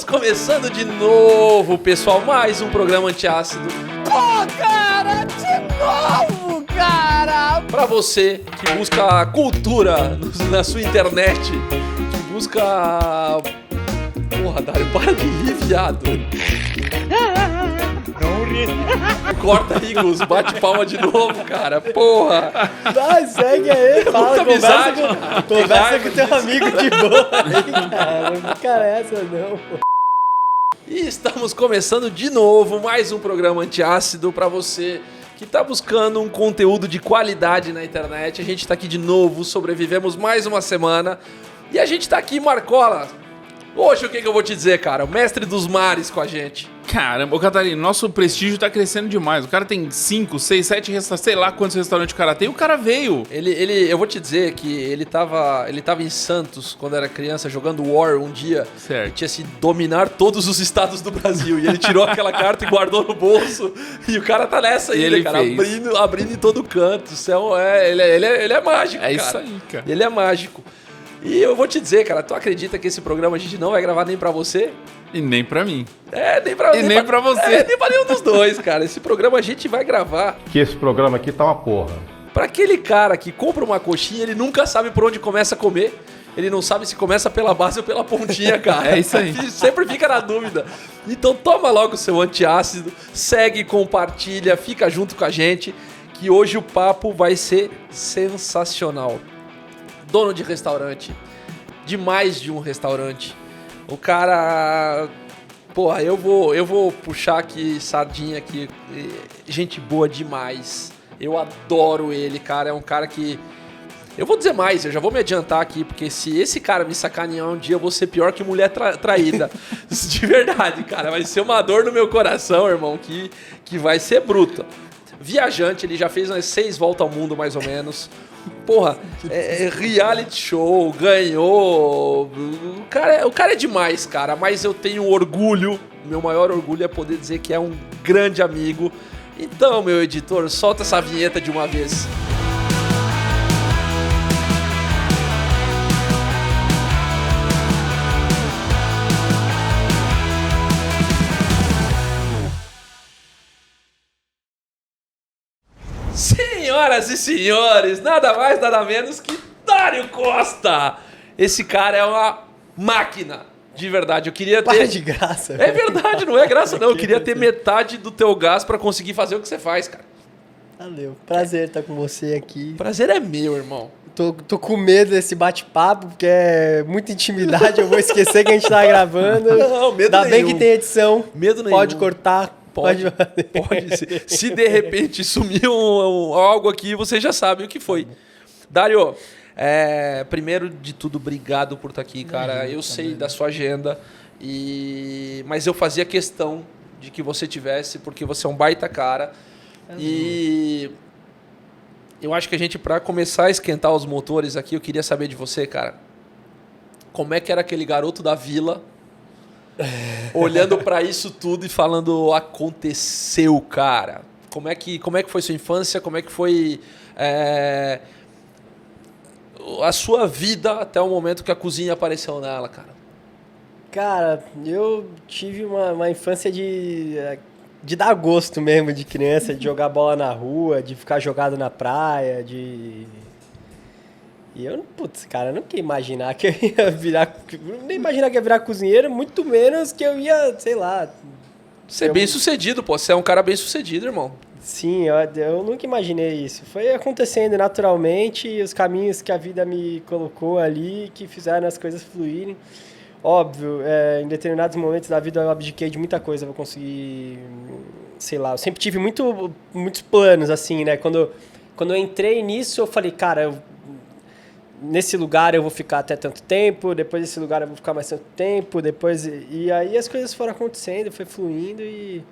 começando de novo, pessoal, mais um programa antiácido. Pô, cara, de novo, cara! Pra você que busca cultura na sua internet, que busca... Porra, Dário, para de rir, viado. Não ri. Corta aí, Gus, bate palma de novo, cara, porra. Vai, segue aí, fala, amizade. conversa com teu amigo de boa aí, cara. Não fica essa, não, pô. E estamos começando de novo mais um programa antiácido pra você que tá buscando um conteúdo de qualidade na internet. A gente tá aqui de novo, sobrevivemos mais uma semana e a gente tá aqui, Marcola. Hoje o que eu vou te dizer, cara? O mestre dos mares com a gente. Caramba, ô Catarina, nosso prestígio tá crescendo demais. O cara tem 5, 6, 7 restaurantes, sei lá quantos restaurantes o cara tem. O cara veio. Eu vou te dizer que ele tava em Santos quando era criança jogando War um dia. Certo. E tinha se dominar todos os estados do Brasil. E ele tirou aquela carta e guardou no bolso. E o cara tá nessa ainda, ele cara. fez. Abrindo em todo canto. Ele é mágico, É cara. isso aí, cara. Ele é mágico. E eu vou te dizer, cara, tu acredita que esse programa a gente não vai gravar nem pra você? E nem pra mim. Nem pra você. Nem pra nenhum dos dois, cara. Esse programa a gente vai gravar Que esse programa aqui tá uma porra. pra aquele cara que compra uma coxinha, ele nunca sabe por onde começa a comer. Ele não sabe se começa pela base ou pela pontinha, cara. É isso aí. Sempre fica na dúvida. Então toma logo o seu antiácido, segue, compartilha, fica junto com a gente, que hoje o papo vai ser sensacional. Dono de restaurante, de mais de um restaurante. O cara... Porra, eu vou puxar aqui sardinha aqui. Gente boa demais. Eu adoro ele, cara. É um cara que... Eu vou dizer mais, eu já vou me adiantar aqui, porque se esse cara me sacanear um dia, eu vou ser pior que mulher traída. De verdade, cara. Vai ser uma dor no meu coração, irmão, que vai ser bruta. Viajante, ele já fez umas 6 voltas ao mundo, mais ou menos. Porra, reality show, ganhou. O cara é demais, cara. Mas eu tenho orgulho, meu maior orgulho é poder dizer que é um grande amigo. Então, meu editor, solta essa vinheta de uma vez. Senhoras e senhores, nada mais, nada menos que Dário Costa. Esse cara é uma máquina, de verdade. Eu queria ter... Para de graça. É verdade, não é graça não. Eu queria ter metade do teu gás pra conseguir fazer o que você faz, cara. Valeu, prazer estar com você aqui. Prazer é meu, irmão. Tô com medo desse bate-papo, porque é muita intimidade, eu vou esquecer que a gente tá gravando. Não, medo Ainda bem nenhum. que tem edição. Medo nenhum. Pode cortar. Pode. Se de repente sumiu algo aqui, você já sabe o que foi. Dário, primeiro de tudo, obrigado por estar aqui, cara. Eu sei da sua agenda, mas eu fazia questão de que você tivesse, porque você é um baita cara. E eu acho que a gente, para começar a esquentar os motores aqui, eu queria saber de você, cara. Como é que era aquele garoto da vila... olhando pra isso tudo e falando, aconteceu, cara. Como é que foi sua infância? Como é que foi a sua vida até o momento que a cozinha apareceu nela, cara? Cara, eu tive uma infância de dar gosto mesmo de criança, de jogar bola na rua, de ficar jogado na praia, E eu, putz, cara, eu não queria imaginar que eu ia virar... Nem imaginar que ia virar cozinheiro, muito menos que eu ia, sei lá... Ser bem sucedido, pô. Você é um cara bem sucedido, irmão. Sim, eu nunca imaginei isso. Foi acontecendo naturalmente, os caminhos que a vida me colocou ali, que fizeram as coisas fluírem. Óbvio, em determinados momentos da vida eu abdiquei de muita coisa pra conseguir... Sei lá, eu sempre tive muitos planos, assim, né? Quando eu entrei nisso, eu falei, cara... Nesse lugar eu vou ficar até tanto tempo, depois desse lugar eu vou ficar mais tanto tempo, depois... E aí as coisas foram acontecendo, foi fluindo e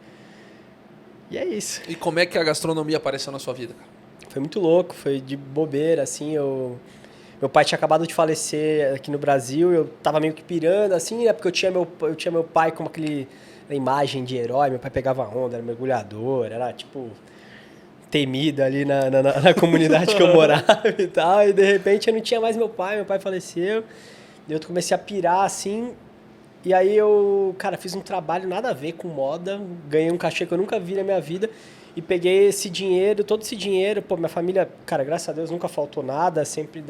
é isso. E como é que a gastronomia apareceu na sua vida, cara? Foi muito louco, foi de bobeira, assim, meu pai tinha acabado de falecer aqui no Brasil, eu tava meio que pirando, assim, né, porque eu tinha meu pai como aquela imagem de herói, meu pai pegava onda, era mergulhador, era tipo... temido ali na comunidade que eu morava e tal, e de repente eu não tinha mais meu pai faleceu, e eu comecei a pirar assim, E aí eu, cara, fiz um trabalho nada a ver com moda, ganhei um cachê que eu nunca vi na minha vida e peguei esse dinheiro, todo esse dinheiro, pô, minha família, cara, graças a Deus nunca faltou nada, sempre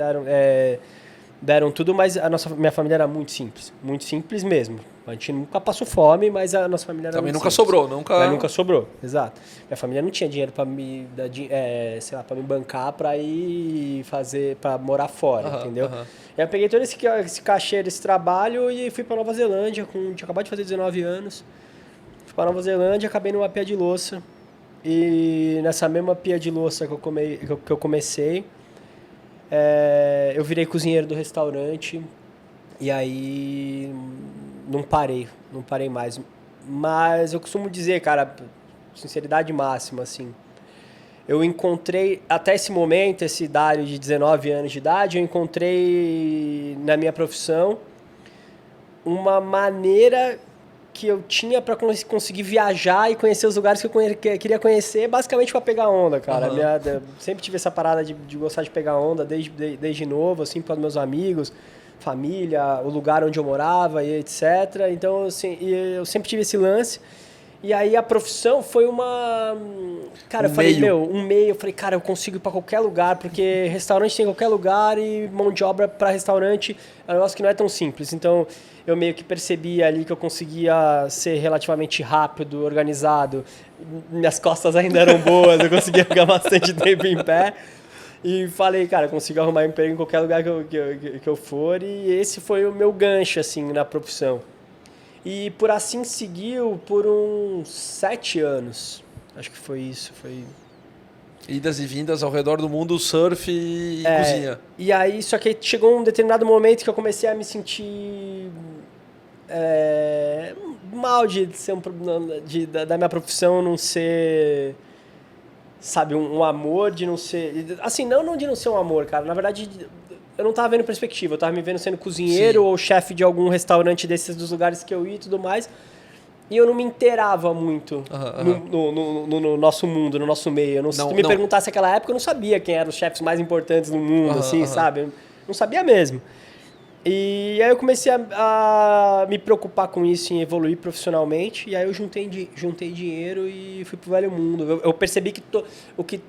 deram tudo, mas minha família era muito simples mesmo. A gente nunca passou fome, mas a nossa família era Também muito nunca simples. sobrou, Mas nunca sobrou, exato. Minha família não tinha dinheiro para me dar, sei lá, para me bancar para ir fazer, para morar fora, entendeu? E aí eu peguei todo esse cachê desse trabalho e fui para Nova Zelândia, tinha acabado de fazer 19 anos. Fui para Nova Zelândia, acabei numa pia de louça. E nessa mesma pia de louça que eu comecei, eu virei cozinheiro do restaurante. E aí não parei mais. Mas eu costumo dizer, cara, sinceridade máxima, assim, eu encontrei, até esse momento, esse Dário de 19 anos de idade, eu encontrei na minha profissão uma maneira que eu tinha para conseguir viajar e conhecer os lugares que eu queria conhecer, basicamente para pegar onda, cara. Eu sempre tive essa parada de gostar de pegar onda desde novo, assim, para os meus amigos, família, o lugar onde eu morava e etc. Então, assim, eu sempre tive esse lance. E aí a profissão foi uma... Cara, eu falei, um meio. Eu falei, cara, eu consigo ir pra qualquer lugar, porque restaurante tem em qualquer lugar e mão de obra pra restaurante é um negócio que não é tão simples. Então, eu meio que percebi ali que eu conseguia ser relativamente rápido, organizado. Minhas costas ainda eram boas, eu conseguia ficar bastante tempo em pé. E falei, cara, eu consigo arrumar emprego em qualquer lugar que eu for. E esse foi o meu gancho, assim, na profissão. E por assim seguiu por uns 7 anos. Acho que foi isso. Idas e vindas ao redor do mundo, surf e cozinha. E aí, só que chegou um determinado momento que eu comecei a me sentir mal de ser da minha profissão não ser, sabe, um amor, de não ser... Assim, não de não ser um amor, cara. Na verdade, eu não tava vendo perspectiva. Eu tava me vendo sendo cozinheiro ou chefe de algum restaurante desses dos lugares que eu ia e tudo mais. E eu não me inteirava muito no nosso mundo, no nosso meio. Se tu me perguntasse naquela época, eu não sabia quem eram os chefes mais importantes do mundo, sabe? Eu não sabia mesmo. E aí eu comecei a me preocupar com isso, em evoluir profissionalmente. E aí eu juntei dinheiro e fui pro velho mundo. Eu percebi que o que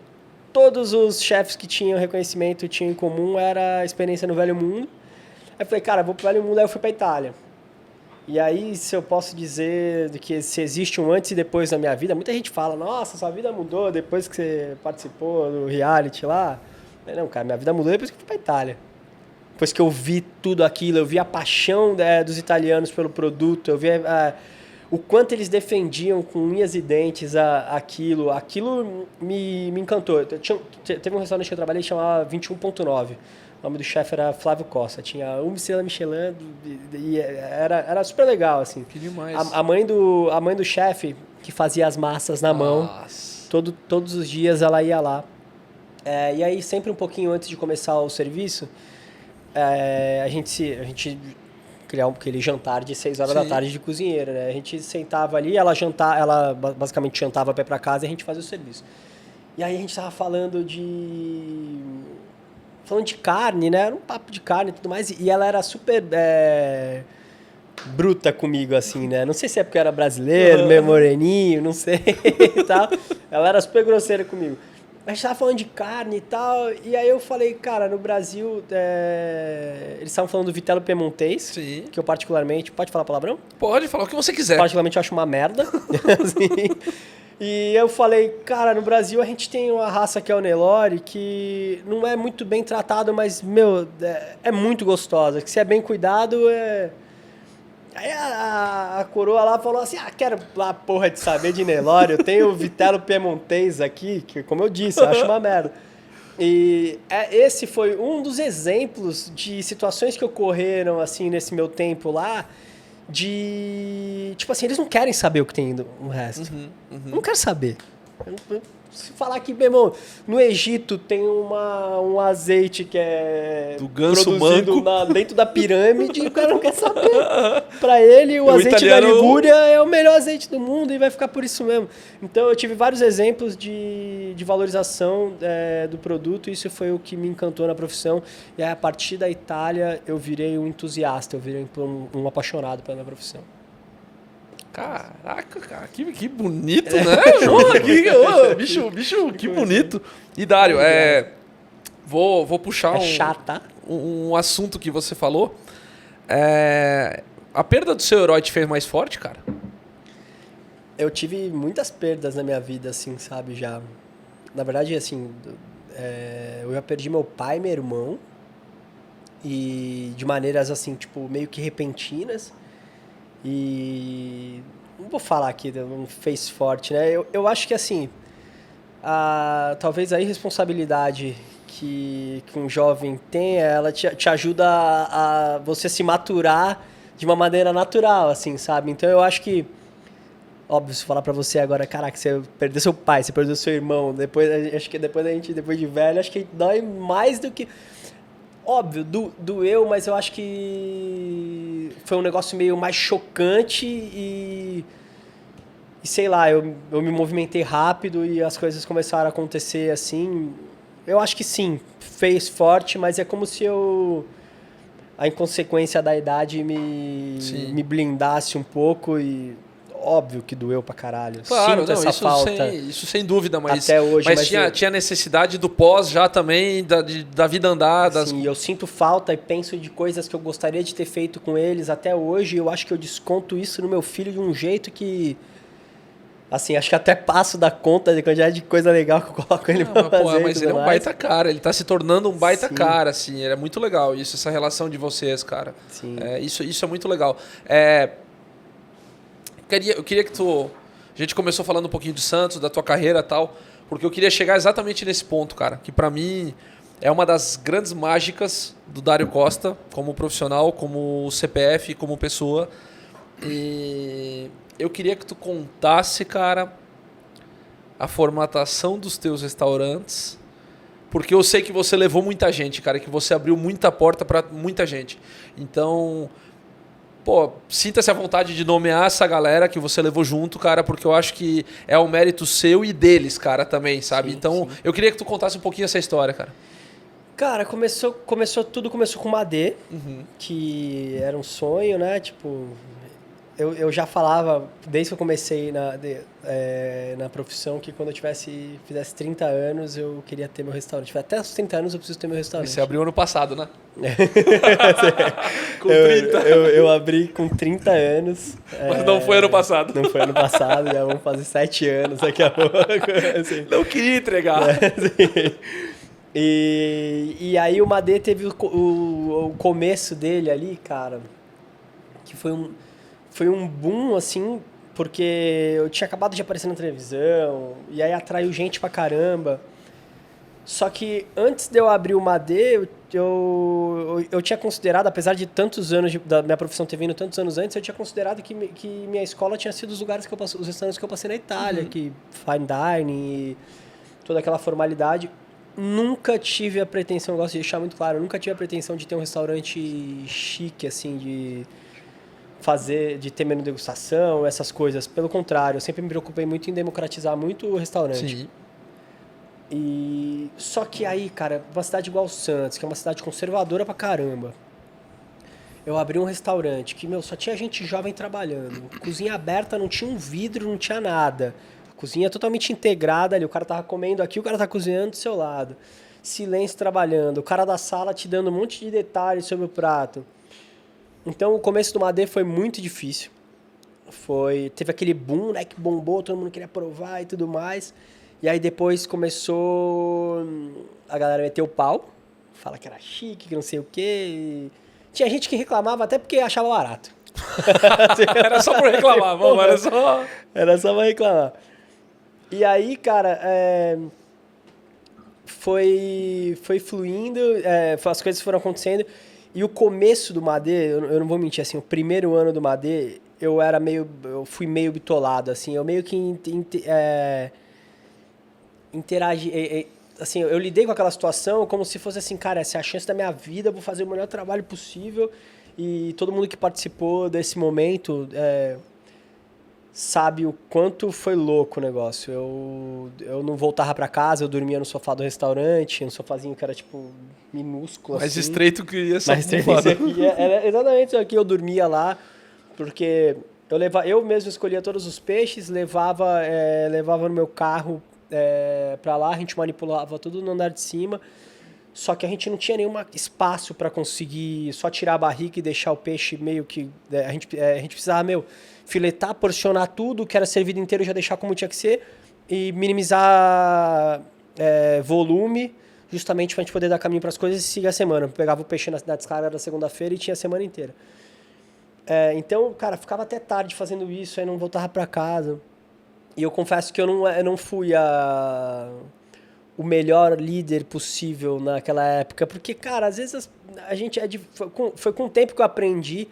todos os chefes que tinham reconhecimento tinham em comum era a experiência no velho mundo. Aí eu falei, cara, vou pro velho mundo, aí eu fui pra Itália. E aí, se eu posso dizer que se existe um antes e depois na minha vida, muita gente fala, nossa, sua vida mudou depois que você participou do reality lá. Não, cara, minha vida mudou depois que eu fui pra Itália. Depois que eu vi tudo aquilo, eu vi a paixão dos italianos pelo produto, eu vi o quanto eles defendiam com unhas e dentes aquilo. Aquilo me encantou. Teve um restaurante que eu trabalhei que chamava 21.9. O nome do chefe era Flávio Costa. Tinha uma estrela Michelin e era super legal, assim. Que demais. A mãe do chefe, que fazia as massas na mão, todos os dias ela ia lá. E aí, sempre um pouquinho antes de começar o serviço, a gente criar aquele jantar de 6 horas da tarde de cozinheira, né? A gente sentava ali, ela basicamente jantava pra ir pra casa e a gente fazia o serviço. E aí a gente tava falando de carne, né? Era um papo de carne e tudo mais. E ela era super bruta comigo, assim, né? Não sei se é porque eu era brasileiro, meio moreninho, não sei e tal. Ela era super grosseira comigo. A gente tava falando de carne e tal, e aí eu falei, cara, no Brasil, eles estavam falando do Vitello Piemontês, que eu particularmente... Pode falar palavrão? Pode falar o que você quiser. Particularmente eu acho uma merda. Assim. E eu falei, cara, no Brasil a gente tem uma raça que é o Nelore, que não é muito bem tratado, mas, meu, é muito gostosa. Que se é bem cuidado, Aí a coroa lá falou assim, quero lá porra de saber de Nelore, eu tenho o Vitello Piemontês aqui, que como eu disse, eu acho uma merda. E esse foi um dos exemplos de situações que ocorreram, assim, nesse meu tempo lá, tipo assim, eles não querem saber o que tem no resto. Não quero saber. Se falar que, meu irmão, no Egito tem um azeite que é Do ganso produzido manco. dentro da pirâmide e o cara não quer saber. Pra ele, o O azeite italiano- da Ligúria é o melhor azeite do mundo e vai ficar por isso mesmo. Então eu tive vários exemplos de valorização do produto e isso foi o que me encantou na profissão. E aí, a partir da Itália, eu virei um entusiasta, eu virei um apaixonado pela minha profissão. Caraca, cara, que bonito, né? Bicho, que bonito. E Dário, vou puxar É chata. um assunto que você falou. A perda do seu herói te fez mais forte, cara? Eu tive muitas perdas na minha vida, assim, sabe, já. Na verdade, assim, eu já perdi meu pai e meu irmão. E de maneiras, assim, tipo, meio que repentinas. E não vou falar aqui de um face forte, né? Eu acho que, assim, talvez a irresponsabilidade que um jovem tem, ela te ajuda a você se maturar de uma maneira natural, assim, sabe? Então eu acho que, óbvio, se eu falar pra você agora, caraca, você perdeu seu pai, você perdeu seu irmão, acho que depois de velho, acho que dói mais do que... Óbvio, doeu, mas eu acho que foi um negócio meio mais chocante e sei lá, eu me movimentei rápido e as coisas começaram a acontecer assim. Eu acho que sim, fez forte, mas é como se a inconsequência da idade me blindasse um pouco e óbvio que doeu pra caralho. Claro, Sinto não, essa falta. isso sem dúvida, mas Até hoje, mas mas tinha necessidade do pós já também, da vida andar. Sim, eu sinto falta e penso de coisas que eu gostaria de ter feito com eles até hoje. Eu acho que eu desconto isso no meu filho de um jeito que... Assim, acho que até passo da conta de quantidade de coisa legal que eu coloco ele pra fazer. Mas e ele é tudo um mais. baita cara, ele tá se tornando um baita Sim. cara, assim, é muito legal isso, essa relação de vocês, cara. Sim. Isso é muito legal. Eu queria que a gente começou falando um pouquinho de Santos, da tua carreira e tal, porque eu queria chegar exatamente nesse ponto, cara, que pra mim é uma das grandes mágicas do Dário Costa, como profissional, como CPF, como pessoa. E eu queria que tu contasse, cara, a formatação dos teus restaurantes, porque eu sei que você levou muita gente, cara, que você abriu muita porta pra muita gente. Então, pô, sinta-se à vontade de nomear essa galera que você levou junto, cara, porque eu acho que é um mérito seu e deles, cara, também, sabe? Sim, Então, sim. eu queria que tu contasse um pouquinho essa história, cara. Cara, tudo começou com uma D, que era um sonho, né? Tipo, eu já falava, desde que eu comecei na profissão, que quando eu fizesse 30 anos, eu queria ter meu restaurante. Até os 30 anos eu preciso ter meu restaurante. Você abriu ano passado, né? Com eu, 30. eu abri com 30 anos. Mas não foi ano passado. Não foi ano passado, já vamos fazer 7 anos daqui a pouco. Assim. Não queria entregar. Assim. E aí o Madê teve o começo dele ali, cara, que foi um boom, assim, porque eu tinha acabado de aparecer na televisão, e aí atraiu gente pra caramba. Só que antes de eu abrir o Madê, eu tinha considerado, apesar de tantos anos da minha profissão ter vindo tantos anos antes, eu tinha considerado que minha escola tinha sido os lugares os restaurantes que eu passei na Itália, que fine dining e toda aquela formalidade. Nunca tive a pretensão, eu gosto de deixar muito claro, nunca tive a pretensão de ter um restaurante chique, assim, de ter menu degustação, essas coisas. Pelo contrário, eu sempre me preocupei muito em democratizar muito o restaurante. Sim. Só que aí, cara, uma cidade igual Santos, que é uma cidade conservadora pra caramba, eu abri um restaurante que, só tinha gente jovem trabalhando. Cozinha aberta, não tinha um vidro, não tinha nada. Cozinha totalmente integrada ali, o cara tava comendo aqui, o cara tá cozinhando do seu lado. Silêncio trabalhando, o cara da sala te dando um monte de detalhes sobre o prato. Então o começo do Madê foi muito difícil. Teve aquele boom, né, que bombou, todo mundo queria provar e tudo mais. E aí depois começou a galera meter o pau, fala que era chique, que não sei o quê. Tinha gente que reclamava até porque achava barato. Era só por reclamar, vamos, era só... Era só pra reclamar. E aí, cara, foi fluindo, as coisas foram acontecendo. E o começo do Madê, eu não vou mentir, assim, o primeiro ano do Madê, eu fui meio bitolado, assim. Eu meio que interagir. Assim, eu lidei com aquela situação como se fosse assim, cara, essa é a chance da minha vida, eu vou fazer o melhor trabalho possível. E todo mundo que participou desse momento sabe o quanto foi louco o negócio. Eu não voltava pra casa, eu dormia no sofá do restaurante, um sofazinho que era, tipo, minúsculo, Mais assim. estreito que essa Mais estreito que isso aqui. Era exatamente isso aqui, eu dormia lá, porque eu mesmo escolhia todos os peixes, levava no meu carro pra lá, a gente manipulava tudo no andar de cima, só que a gente não tinha nenhum espaço para conseguir só tirar a barriga e deixar o peixe meio que... A gente precisava, filetar, porcionar tudo que era servido inteiro, já deixar como tinha que ser e minimizar volume, justamente para a gente poder dar caminho para as coisas e seguir a semana. Eu pegava o peixe na descarga da segunda-feira e tinha a semana inteira. Então, cara, ficava até tarde fazendo isso, aí não voltava para casa. E eu confesso que eu não fui o melhor líder possível naquela época, porque, cara, às vezes a gente foi com o tempo que eu aprendi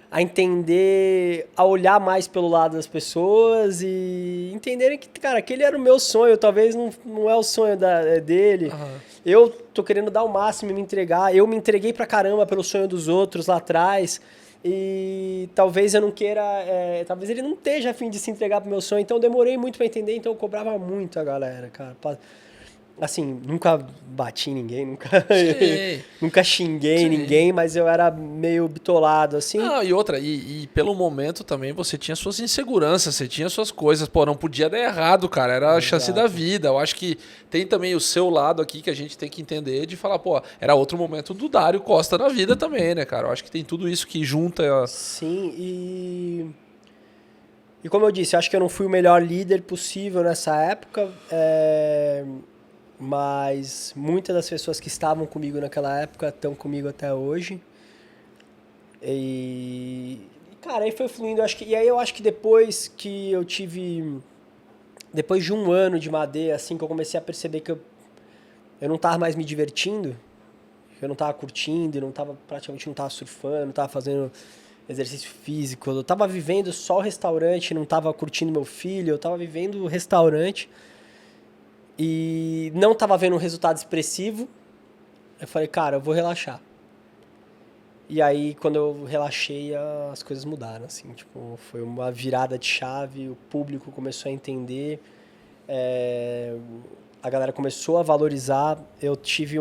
a entender, a olhar mais pelo lado das pessoas e entenderem que, cara, aquele era o meu sonho, talvez não é o sonho dele. Uhum. Eu tô querendo dar o máximo e me entregar, eu me entreguei pra caramba pelo sonho dos outros lá atrás e talvez eu não queira, talvez ele não esteja a fim de se entregar pro meu sonho, então eu demorei muito pra entender, então eu cobrava muito a galera, cara. Assim, nunca bati em ninguém, nunca xinguei ninguém, mas eu era meio bitolado, assim. Não, e outra, e pelo momento também você tinha suas inseguranças, você tinha suas coisas, pô, não podia dar errado, cara, era a chance da vida. Eu acho que tem também o seu lado aqui que a gente tem que entender de falar, pô, era outro momento do Dário Costa na vida também, né, cara? Eu acho que tem tudo isso que junta... Sim, e como eu disse, eu acho que eu não fui o melhor líder possível nessa época, mas muitas das pessoas que estavam comigo naquela época estão comigo até hoje. E cara, aí foi fluindo. E aí eu acho que depois que eu tive... Depois de um ano de Madeira, assim, que eu comecei a perceber que eu não estava mais me divertindo, que eu não estava curtindo, praticamente não estava surfando, não estava fazendo exercício físico. Eu estava vivendo só o restaurante, não estava curtindo meu filho, eu estava vivendo o restaurante. E não estava vendo um resultado expressivo, eu falei, cara, eu vou relaxar. E aí, quando eu relaxei, as coisas mudaram, assim, tipo, foi uma virada de chave, o público começou a entender, a galera começou a valorizar, eu tive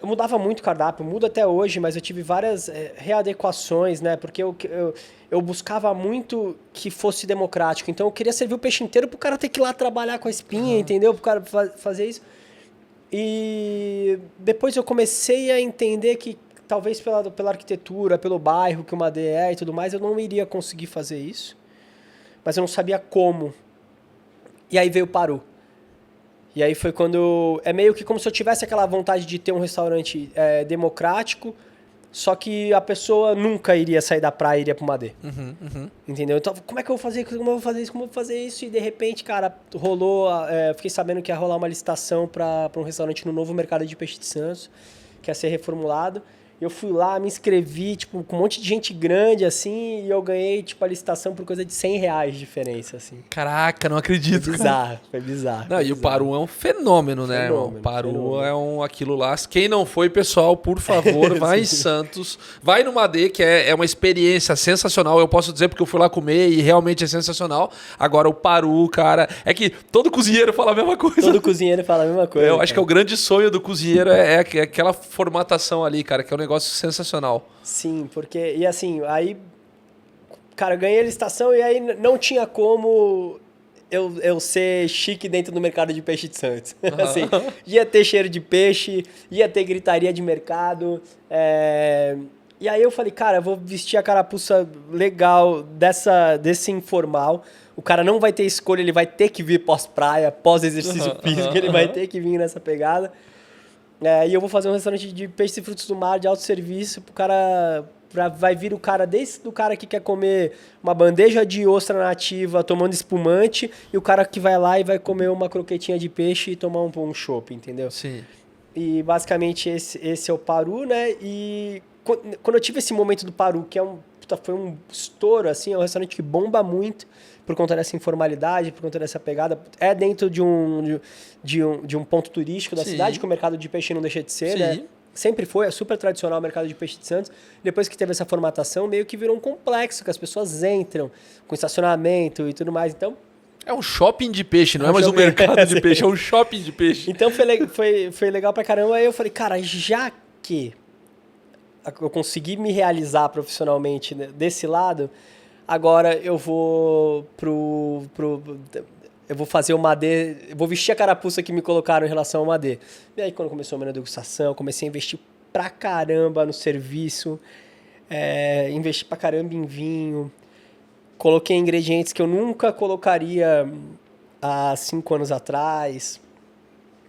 eu mudava muito o cardápio, mudo até hoje, mas eu tive várias readequações, né? Porque eu buscava muito que fosse democrático. Então eu queria servir o peixe inteiro pro cara ter que ir lá trabalhar com a espinha, entendeu? Pro cara fazer isso. E depois eu comecei a entender que talvez pela arquitetura, pelo bairro que o Madeira e tudo mais, eu não iria conseguir fazer isso. Mas eu não sabia como. E aí veio o Paru. E aí foi quando... É meio que como se eu tivesse aquela vontade de ter um restaurante democrático, só que a pessoa nunca iria sair da praia e iria pro Madê. Entendeu? Então, como é que eu vou fazer isso? Como eu vou fazer isso? Como eu vou fazer isso? E de repente, cara, rolou... fiquei sabendo que ia rolar uma licitação para um restaurante no novo mercado de Peixe de Santos, que ia ser reformulado. Eu fui lá, me inscrevi, tipo, com um monte de gente grande, assim, e eu ganhei, tipo, a licitação por coisa de R$100 de diferença, assim. Caraca, não acredito. Foi bizarro. Não, e o Paru é um fenômeno, né, irmão? O Paru é aquilo lá. Quem não foi, pessoal, por favor, vai em Santos. Vai no Madê, que é uma experiência sensacional. Eu posso dizer porque eu fui lá comer e realmente é sensacional. Agora, o Paru, cara... É que todo cozinheiro fala a mesma coisa. Todo cozinheiro fala a mesma coisa. Eu acho que é o grande sonho do cozinheiro é aquela formatação ali, cara, que é um negócio sensacional. Sim, porque... E assim, aí... Cara, eu ganhei a licitação e aí não tinha como eu ser chique dentro do mercado de peixe de Santos. Assim, ia ter cheiro de peixe, ia ter gritaria de mercado. E aí eu falei, cara, eu vou vestir a carapuça legal desse informal. O cara não vai ter escolha, ele vai ter que vir pós-praia, pós-exercício físico, ele vai ter que vir nessa pegada. E eu vou fazer um restaurante de peixes e frutos do mar, de autosserviço, pro cara... Vai vir o cara, desde o cara que quer comer uma bandeja de ostra nativa tomando espumante, e o cara que vai lá e vai comer uma croquetinha de peixe e tomar um chopp, entendeu? Sim. E basicamente esse é o Paru, né? E quando eu tive esse momento do Paru, que é puta, foi um estouro, assim, é um restaurante que bomba muito por conta dessa informalidade, por conta dessa pegada. É dentro de um ponto turístico da Sim. cidade, que o mercado de peixe não deixa de ser, Sim. né? Sempre foi, é super tradicional o mercado de peixe de Santos. Depois que teve essa formatação, meio que virou um complexo, que as pessoas entram com estacionamento e tudo mais. Então, É um shopping de peixe, não é um mais um shopping- mercado de peixe, é um shopping de peixe. então foi legal pra caramba. Aí eu falei, cara, já que eu consegui me realizar profissionalmente, né, desse lado, agora eu vou eu vou fazer uma AD, eu vou vestir a carapuça que me colocaram em relação a uma AD. E aí quando começou a minha degustação, eu comecei a investir pra caramba no serviço, investi pra caramba em vinho, coloquei ingredientes que eu nunca colocaria há 5 anos atrás.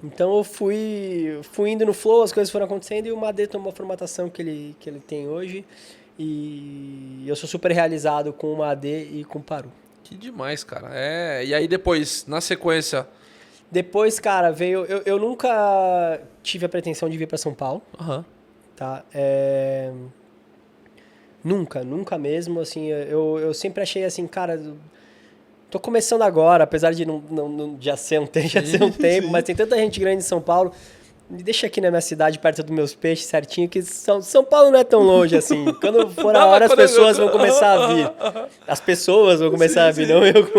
Então eu fui indo no flow, as coisas foram acontecendo e o Madê tomou a formatação que ele tem hoje. E eu sou super realizado com o Madê e com o Paru. Que demais, cara. E aí depois, na sequência... Depois, cara, veio... Eu nunca tive a pretensão de vir para São Paulo, Aham. tá? Nunca mesmo, assim, eu sempre achei assim, cara... Tô começando agora, apesar de não já ser um tempo, mas tem tanta gente grande em São Paulo. Me deixa aqui na minha cidade, perto dos meus peixes, certinho, que São Paulo não é tão longe assim. Quando for a hora, as pessoas vão começar a vir. As pessoas vão começar a vir, não eu.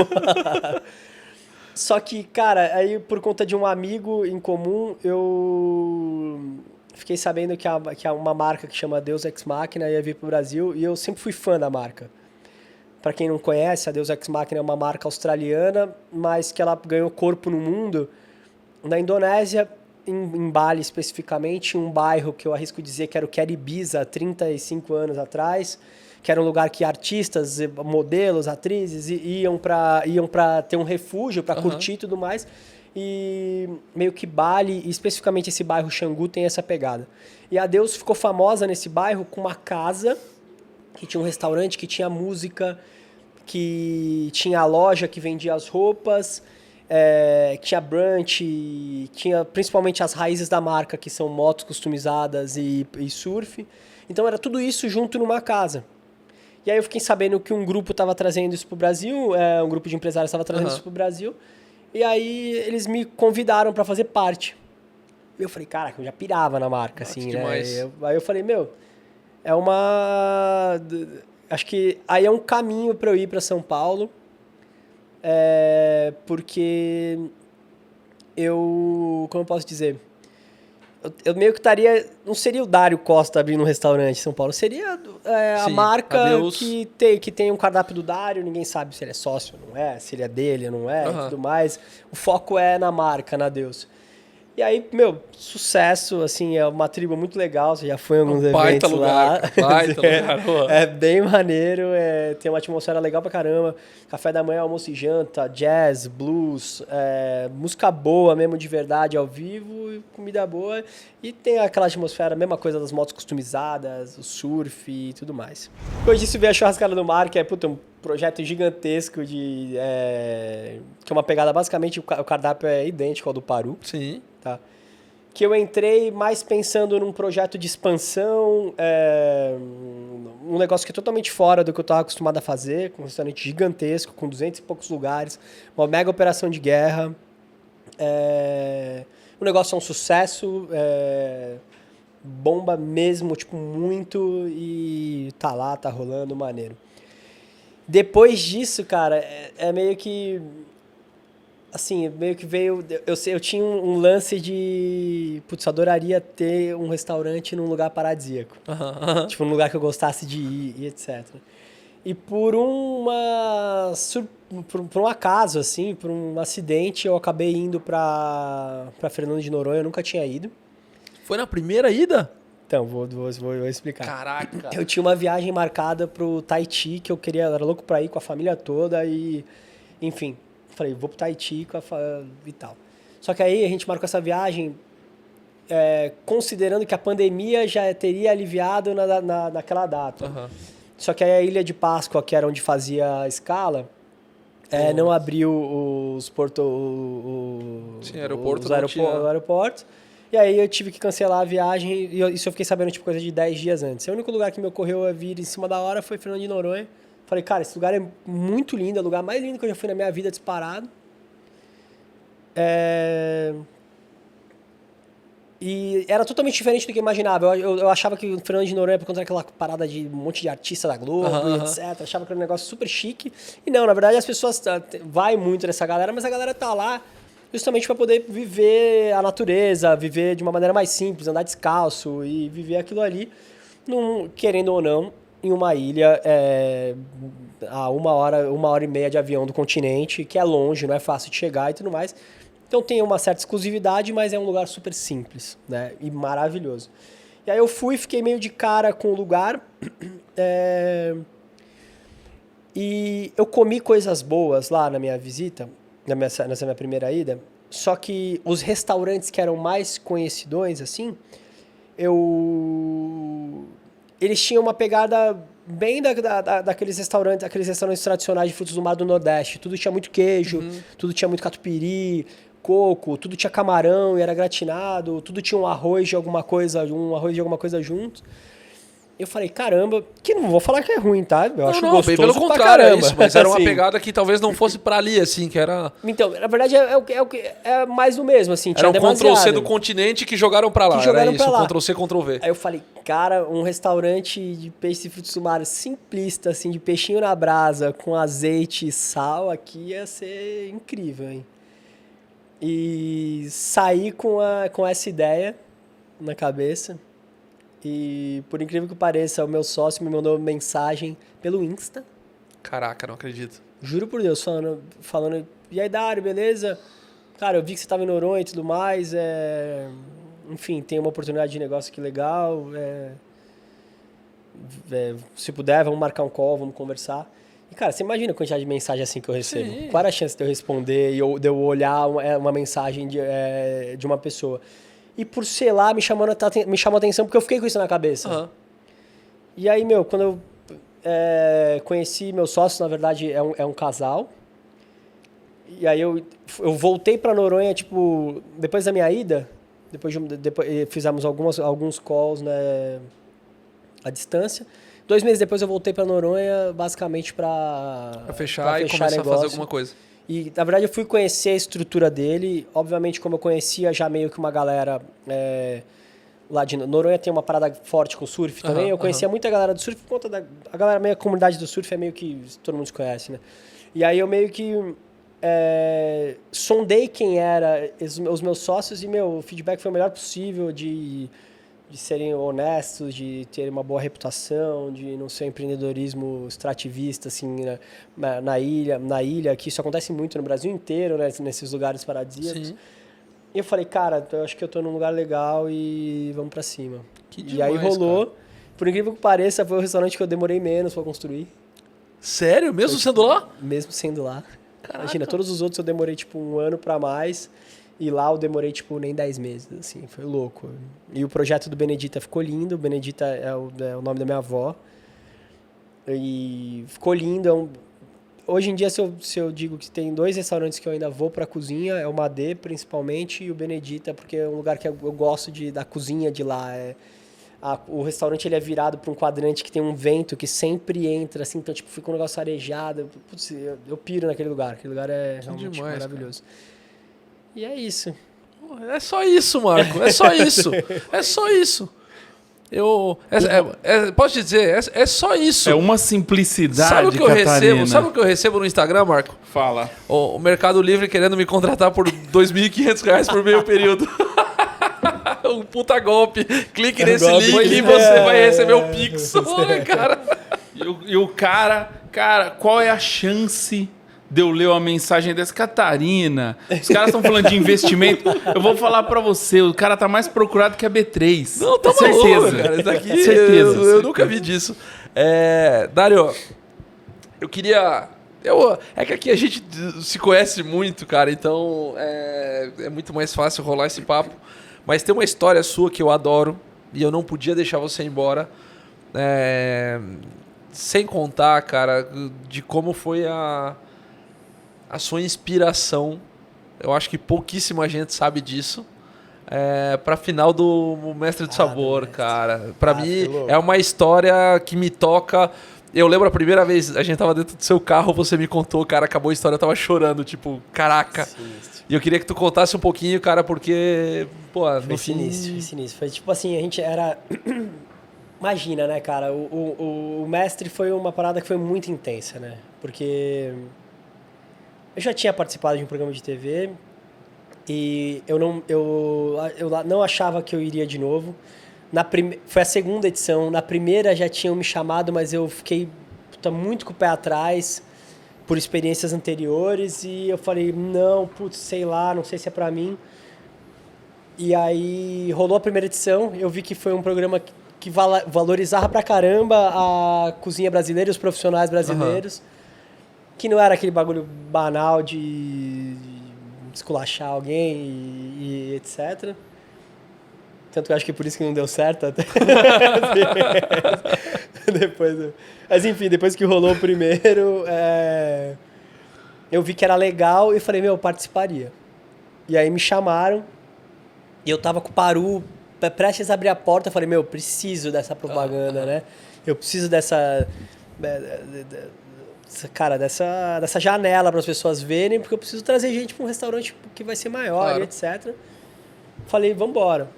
Só que, cara, aí por conta de um amigo em comum, eu fiquei sabendo que há uma marca que chama Deus Ex Machina ia vir pro Brasil, e eu sempre fui fã da marca. Para quem não conhece, a Deus Ex Machina é uma marca australiana, mas que ela ganhou corpo no mundo. Na Indonésia, em Bali especificamente, um bairro que eu arrisco dizer que era o que era Ibiza há 35 anos atrás, que era um lugar que artistas, modelos, atrizes iam para ter um refúgio, para curtir e tudo mais. E meio que Bali, e especificamente esse bairro Xangu, tem essa pegada. E a Deus ficou famosa nesse bairro com uma casa que tinha um restaurante, que tinha música, que tinha a loja que vendia as roupas, que tinha brunch, tinha principalmente as raízes da marca, que são motos customizadas e surf. Então era tudo isso junto numa casa. E aí eu fiquei sabendo que um grupo estava trazendo isso para o Brasil, um grupo de empresários estava trazendo isso para o Brasil, e aí eles me convidaram para fazer parte. E eu falei, caraca, eu já pirava na marca, assim, né? Aí eu falei, acho que aí é um caminho para eu ir para São Paulo, porque como eu posso dizer, eu meio que estaria, não seria o Dário Costa abrindo um restaurante em São Paulo, seria a marca que tem um cardápio do Dário, ninguém sabe se ele é sócio ou não é, se ele é dele ou não é, e tudo mais. O foco é na marca, na Deus. E aí, sucesso, assim, é uma tribo muito legal, você já foi em alguns eventos lá. Baita lugar. É bem maneiro, tem uma atmosfera legal pra caramba, café da manhã, almoço e janta, jazz, blues, música boa mesmo, de verdade, ao vivo, comida boa, e tem aquela atmosfera, a mesma coisa das motos customizadas, o surf e tudo mais. Depois disso veio a Churrascada do Mar, que é, um projeto gigantesco que é uma pegada, basicamente, o cardápio é idêntico ao do Paru. Sim. Tá? Que eu entrei mais pensando num projeto de expansão, um negócio que é totalmente fora do que eu estava acostumado a fazer, com um restaurante gigantesco, com 200 e poucos lugares, uma mega operação de guerra. O negócio é um sucesso, bomba mesmo, muito, e tá lá, tá rolando, maneiro. Depois disso, cara, meio que... Assim, meio que veio... Eu tinha um lance de... Putz, eu adoraria ter um restaurante num lugar paradisíaco. Tipo, num lugar que eu gostasse de ir e etc. E por um acaso, assim, por um acidente, eu acabei indo pra Fernando de Noronha. Eu nunca tinha ido. Foi na primeira ida? Então, vou explicar. Caraca. Eu tinha uma viagem marcada pro Tahiti, que eu era louco pra ir com a família toda e... Enfim, falei, vou pro Tahiti e tal. Só que aí a gente marcou essa viagem considerando que a pandemia já teria aliviado naquela data. Só que aí a Ilha de Páscoa, que era onde fazia a escala, não abriu os aeroportos. E aí eu tive que cancelar a viagem e isso eu fiquei sabendo tipo coisa de 10 dias antes. O único lugar que me ocorreu a vir em cima da hora foi Fernando de Noronha. Falei, cara, esse lugar é muito lindo, é o lugar mais lindo que eu já fui na minha vida disparado. E era totalmente diferente do que eu imaginava. Eu achava que o Fernando de Noronha, por conta daquela parada de um monte de artista da Globo, etc., achava que era um negócio super chique. E não, na verdade as pessoas vai muito nessa galera, mas a galera tá lá justamente para poder viver a natureza, viver de uma maneira mais simples, andar descalço e viver aquilo ali, querendo ou não, em uma ilha a 1h30 de avião do continente, que é longe, não é fácil de chegar e tudo mais. Então tem uma certa exclusividade, mas é um lugar super simples, né? E maravilhoso. E aí eu fiquei meio de cara com o lugar. E eu comi coisas boas lá na minha visita, nessa minha primeira ida. Só que os restaurantes que eram mais conhecidões, assim, eles tinham uma pegada bem daqueles restaurantes tradicionais de frutos do mar do Nordeste. Tudo tinha muito queijo, tudo tinha muito catupiry, coco, tudo tinha camarão e era gratinado, tudo tinha um arroz de alguma coisa junto. Eu falei, caramba, que não vou falar que é ruim, tá? Eu acho gostoso bem pelo contrário, caramba. isso, mas era uma assim, pegada que talvez não fosse pra ali, assim, que era... Então, na verdade, é mais do mesmo, assim, Era tinha um Ctrl-C demasiado. do continente que jogaram pra lá, Que jogaram era isso, pra lá. Ctrl-C, Ctrl-V. Aí eu falei, cara, um restaurante de peixe e frutos do mar simplista, assim, de peixinho na brasa, com azeite e sal, aqui ia ser incrível, hein? E saí com essa ideia na cabeça. E, por incrível que pareça, o meu sócio me mandou mensagem pelo Insta. Caraca, não acredito. Juro por Deus, falando, e aí, Dário, beleza? Cara, eu vi que você estava em Noronha e tudo mais. Enfim, tem uma oportunidade de negócio aqui legal. Se puder, vamos marcar um call, vamos conversar. E, cara, você imagina a quantidade de mensagem assim que eu recebo? Sim. Qual era a chance de eu responder e de eu olhar uma mensagem de uma pessoa? E por, sei lá, me chamou a atenção porque eu fiquei com isso na cabeça. Uhum. E aí, quando eu conheci meu sócio, na verdade, é um casal. E aí eu voltei pra Noronha, tipo, depois da minha ida, depois fizemos alguns calls, né, à distância. 2 meses depois eu voltei pra Noronha, basicamente pra fechar e começar negócio. a fazer alguma coisa. E, na verdade, eu fui conhecer a estrutura dele. Obviamente, como eu conhecia já meio que uma galera lá de Noronha, tem uma parada forte com surf também. Eu conhecia muita galera do surf por conta a galera, meio a comunidade do surf é meio que todo mundo se conhece, né? E aí eu meio que sondei quem era os meus sócios e, o feedback foi o melhor possível de serem honestos, de terem uma boa reputação, de não ser um empreendedorismo extrativista, assim, na ilha, que isso acontece muito no Brasil inteiro, né, nesses lugares paradisíacos. Sim. E eu falei, cara, eu acho que eu tô num lugar legal e vamos pra cima. Que demais, e aí rolou. cara. Por incrível que pareça, foi o restaurante que eu demorei menos pra construir. Sério? Mesmo sendo lá? Mesmo sendo lá. Caraca. Imagina, todos os outros eu demorei, tipo, 1 ano pra mais. E lá eu demorei, tipo, nem 10 meses, assim, foi louco. E o projeto do Benedita ficou lindo, Benedita é o nome da minha avó. E ficou lindo. Hoje em dia, se eu digo que tem 2 restaurantes que eu ainda vou pra cozinha, é o Madê, principalmente, e o Benedita, porque é um lugar que eu gosto da cozinha de lá. O restaurante ele é virado para um quadrante que tem um vento que sempre entra, assim, então, tipo, fica um negócio arejado. Putz, eu piro naquele lugar. Aquele lugar é realmente demais, maravilhoso. Cara. E é isso. É só isso, Marco. É só isso. É só isso. Posso te dizer, é só isso. É uma simplicidade, Sabe o que eu Catarina? recebo? Sabe o que eu recebo no Instagram, Marco? Fala. O Mercado Livre querendo me contratar por R$2.500 por meio período. Um puta golpe. Clique nesse link e você vai receber o Pix. Olha, cara. E o cara, qual é a chance de eu ler uma mensagem dessa? Catarina, os caras estão falando de investimento. Eu vou falar pra você, o cara tá mais procurado que a B3. Não, tá certeza. maluco, cara. Isso aqui, certeza. Eu nunca vi disso. Dário, eu queria... É que aqui a gente se conhece muito, cara, então é muito mais fácil rolar esse papo. Mas tem uma história sua que eu adoro e eu não podia deixar você ir embora. Sem contar, cara, de como foi a sua inspiração. Eu acho que pouquíssima gente sabe disso. pra final do Mestre do Sabor, Mestre. cara. Pra mim, foi louco. é uma história que me toca. Eu lembro a primeira vez, a gente tava dentro do seu carro, você me contou, cara, acabou a história, eu tava chorando, tipo, caraca. Sinistro. E eu queria que tu contasse um pouquinho, cara, porque, pô, Foi no fim... sinistro, foi sinistro. Foi tipo assim, a gente era... Imagina, né, cara? O Mestre foi uma parada que foi muito intensa, né? Porque eu já tinha participado de um programa de TV e eu não achava que eu iria de novo. Foi a segunda edição. Na primeira já tinham me chamado, mas eu fiquei muito com o pé atrás por experiências anteriores e eu falei, não, putz, sei lá, não sei se é pra mim. E aí rolou a primeira edição, eu vi que foi um programa que valorizava pra caramba a cozinha brasileira e os profissionais brasileiros, que não era aquele bagulho banal de esculachar alguém e etc. Tanto que eu acho que por isso que não deu certo até. Mas enfim, depois que rolou o primeiro, eu vi que era legal e falei, meu, eu participaria. E aí me chamaram e eu tava com o Paru prestes a abrir a porta. Eu falei, meu, eu preciso dessa propaganda, né? Eu preciso dessa janela para as pessoas verem, porque eu preciso trazer gente para um restaurante que vai ser maior, Claro. e etc. Falei, vambora.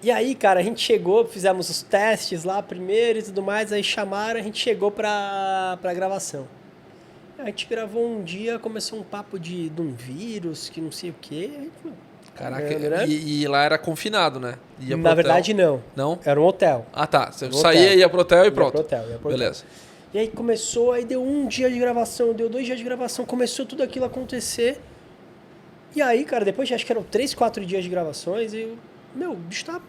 E aí, cara, a gente chegou, fizemos os testes lá primeiro e tudo mais, aí chamaram, a gente chegou pra gravação. A gente gravou um dia, começou um papo de um vírus, que não sei o quê. Caraca, né? e lá era confinado, né? Ia pro Na hotel. verdade, não. Não? Era um hotel. Ah, tá. Você No saía, hotel. ia pro hotel e Ia pronto. pro hotel, ia pro hotel. Beleza. E aí começou, aí deu um dia de gravação, deu 2 dias de gravação, começou tudo aquilo a acontecer. E aí, cara, depois acho que eram 3, 4 dias de gravações, e meu, o bicho tá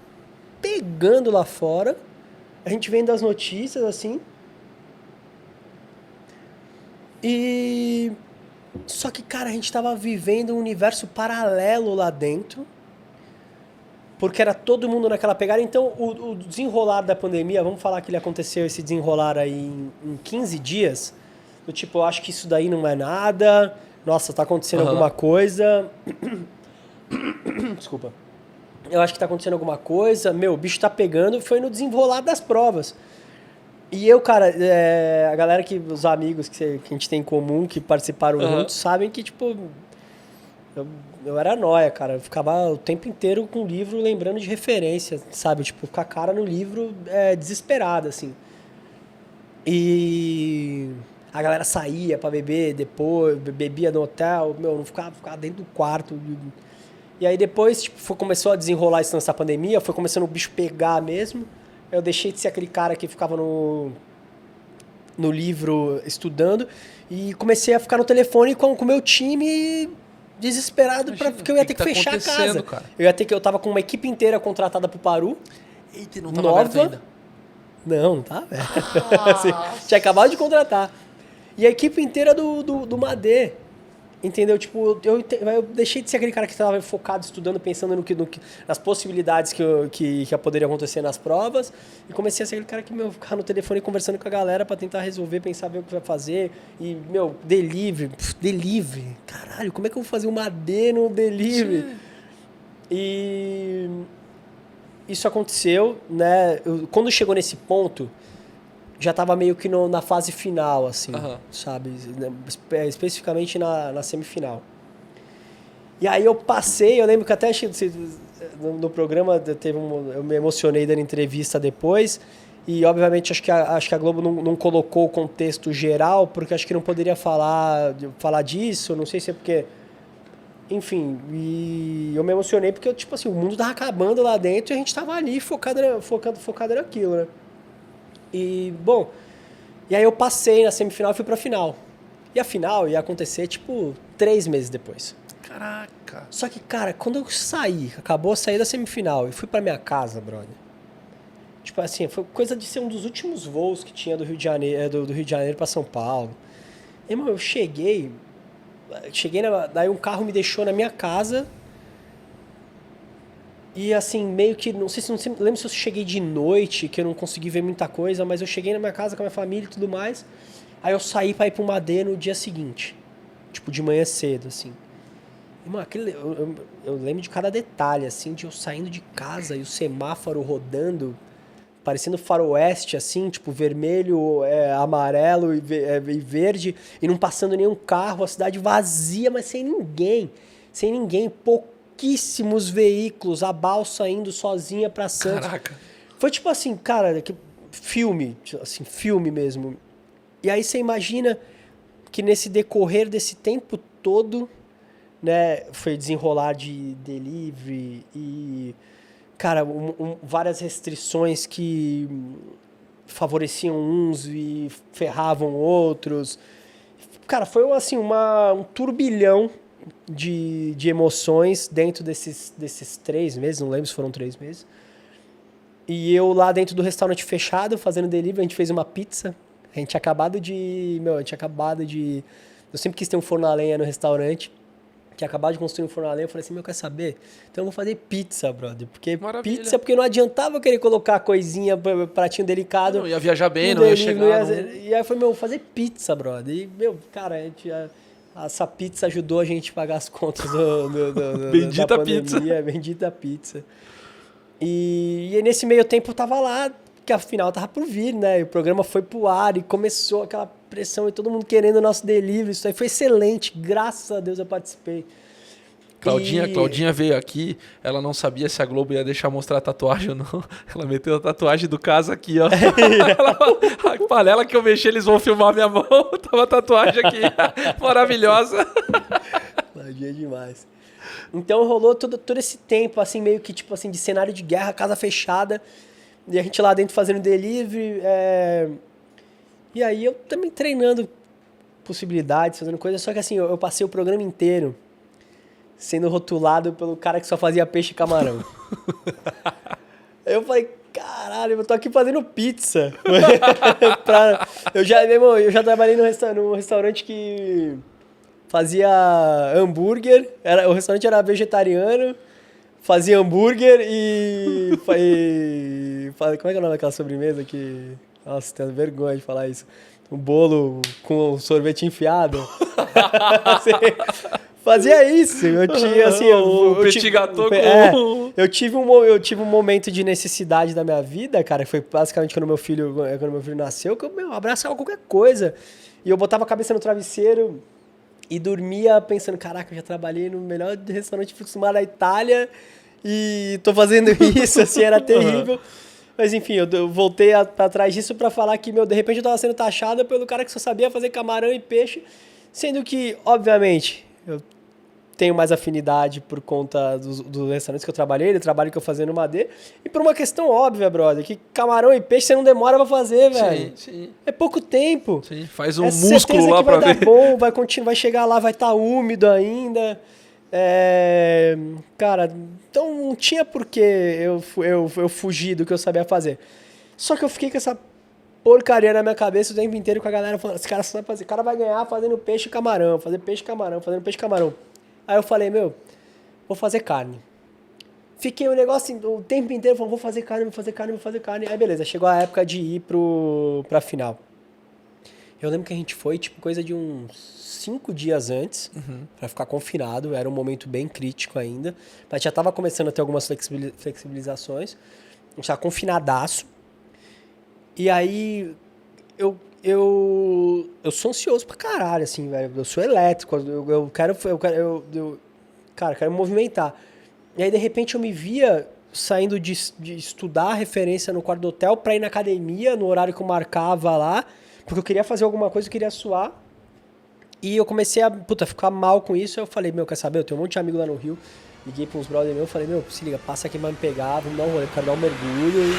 pegando lá fora. A gente vendo as notícias, assim. E... Só que, cara, a gente tava vivendo um universo paralelo lá dentro. Porque era todo mundo naquela pegada. Então, o desenrolar da pandemia, vamos falar que ele aconteceu, esse desenrolar aí em 15 dias. Do tipo, eu acho que isso daí não é nada. Nossa, tá acontecendo alguma coisa. Desculpa. Eu acho que tá acontecendo alguma coisa. Meu, o bicho tá pegando. Foi no desenrolar das provas. E eu, cara, a galera os amigos que a gente tem em comum, que participaram juntos, sabem que, tipo... Eu era nóia, cara. Eu ficava o tempo inteiro com o livro lembrando de referência, sabe? Tipo, com a cara no livro desesperada, assim. E a galera saía pra beber depois, bebia no hotel, meu, não ficava dentro do quarto. E aí depois, tipo, começou a desenrolar isso nessa pandemia, foi começando o bicho pegar mesmo. Eu deixei de ser aquele cara que ficava no livro estudando e comecei a ficar no telefone com o meu time desesperado, porque eu ia ter que fechar a casa. Cara? Eu tava com uma equipe inteira contratada pro Paru. Eita, não tava aberto ainda. Não tá aberto. Assim, tinha acabado de contratar. E a equipe inteira do Madê. Entendeu? Tipo, eu deixei de ser aquele cara que estava focado, estudando, pensando nas possibilidades que poderia acontecer nas provas. E comecei a ser aquele cara que, meu, ficava no telefone conversando com a galera pra tentar resolver, pensar, ver o que vai fazer. E, meu, delivery. Caralho, como é que eu vou fazer uma D no delivery? Sim. E isso aconteceu, né? Quando chegou nesse ponto, já estava meio que na fase final, assim, sabe? Especificamente na semifinal. E aí eu lembro que até no programa eu me emocionei dando entrevista depois, e obviamente acho que a Globo não colocou o contexto geral, porque acho que não poderia falar disso, não sei se é porque... Enfim, e eu me emocionei porque, tipo assim, o mundo tava acabando lá dentro e a gente tava ali focado naquilo, né? E, bom, e aí eu passei na semifinal e fui pra final. E a final ia acontecer, tipo, 3 meses depois. Caraca. Só que, cara, quando eu acabou a sair da semifinal e fui pra minha casa, brother. Tipo assim, foi coisa de ser um dos últimos voos que tinha do Rio de Janeiro, do Rio de Janeiro pra São Paulo. E, irmão, eu cheguei, daí um carro me deixou na minha casa. E assim, meio que, não lembro se eu cheguei de noite, que eu não consegui ver muita coisa, mas eu cheguei na minha casa com a minha família e tudo mais. Aí eu saí pra ir pro Madê no dia seguinte. Tipo, de manhã cedo, assim. Mano, eu lembro de cada detalhe, assim, de eu saindo de casa e o semáforo rodando, parecendo faroeste, assim, tipo, vermelho, amarelo e verde, e não passando nenhum carro, a cidade vazia, mas sem ninguém, pouquíssimos veículos, a balsa indo sozinha pra Santos. Caraca. Foi tipo assim, cara, filme mesmo. E aí você imagina que nesse decorrer desse tempo todo, né, foi desenrolar de delivery e, cara, várias restrições que favoreciam uns e ferravam outros. Cara, foi assim, um turbilhão de emoções dentro desses 3 meses, não lembro se foram 3 meses. E eu lá dentro do restaurante fechado, fazendo delivery, a gente fez uma pizza. A gente tinha acabado de... Eu sempre quis ter um forno a lenha no restaurante. Tinha acabado de construir um forno a lenha. Eu falei assim, quer saber? Então eu vou fazer pizza, brother. Porque Maravilha. pizza, porque não adiantava eu querer colocar coisinha, pratinho delicado. Não ia viajar bem, não ia chegar. E aí eu falei, vou fazer pizza, brother. E, cara, essa pizza ajudou a gente a pagar as contas Bendita da pandemia. Bendita pizza. E nesse meio tempo eu tava lá, que afinal tava por vir, né? E o programa foi pro ar e começou aquela pressão e todo mundo querendo o nosso delivery. Isso aí foi excelente, graças a Deus eu participei. Claudinha veio aqui, ela não sabia se a Globo ia deixar mostrar a tatuagem ou não. Ela meteu a tatuagem do caso aqui, ó. A panela que eu mexi, eles vão filmar minha mão. Tava a tatuagem aqui, maravilhosa. Claudinha demais. Então rolou todo esse tempo, assim, meio que tipo assim, de cenário de guerra, casa fechada, e a gente lá dentro fazendo delivery, e aí eu também treinando possibilidades, fazendo coisas, só que assim, eu passei o programa inteiro sendo rotulado pelo cara que só fazia peixe e camarão. Eu falei, caralho, eu tô aqui fazendo pizza. Eu já trabalhei num restaurante que fazia hambúrguer, o restaurante era vegetariano, fazia hambúrguer e como é que é o nome daquela sobremesa que... Nossa, tenho vergonha de falar isso. Um bolo com sorvete enfiado. Fazia isso. Eu tinha, assim... Petit gâteau com... Eu tive um momento de necessidade da minha vida, cara, que foi basicamente quando meu filho nasceu, que eu abraçava qualquer coisa. E eu botava a cabeça no travesseiro e dormia pensando, caraca, eu já trabalhei no melhor restaurante de frutos do mar da Itália e tô fazendo isso, assim, era terrível. Mas enfim, eu voltei pra trás disso pra falar que, de repente eu tava sendo taxado pelo cara que só sabia fazer camarão e peixe, sendo que, obviamente, eu tenho mais afinidade por conta dos restaurantes que eu trabalhei, do trabalho que eu fazia no Madê, e por uma questão óbvia, brother, que camarão e peixe você não demora pra fazer, velho. Sim. É pouco tempo. Sim, faz um músculo lá pra ver. Vai dar bom, vai chegar lá, vai estar úmido ainda. Cara, então não tinha por que eu fugir do que eu sabia fazer. Só que eu fiquei com essa porcaria na minha cabeça o tempo inteiro com a galera falando, esse cara só vai fazer, o cara vai ganhar fazendo peixe e camarão, fazendo peixe e camarão. Aí eu falei, vou fazer carne. Fiquei o negócio o tempo inteiro falando, vou fazer carne. Aí beleza, chegou a época de ir pra final. Eu lembro que a gente foi, tipo, coisa de uns 5 dias antes, pra ficar confinado. Era um momento bem crítico ainda. Mas já tava começando a ter algumas flexibilizações. A gente tava confinadaço. E aí, eu sou ansioso pra caralho, assim, velho. Eu sou elétrico, eu quero me movimentar. E aí, de repente, eu me via saindo de estudar referência no quarto do hotel pra ir na academia, no horário que eu marcava lá, porque eu queria fazer alguma coisa, eu queria suar. E eu comecei a ficar mal com isso. Eu falei, quer saber? Eu tenho um monte de amigo lá no Rio. Liguei pra uns brothers meus, falei, se liga, passa aqui pra me pegar, vamos dar um rolê, eu quero dar um mergulho.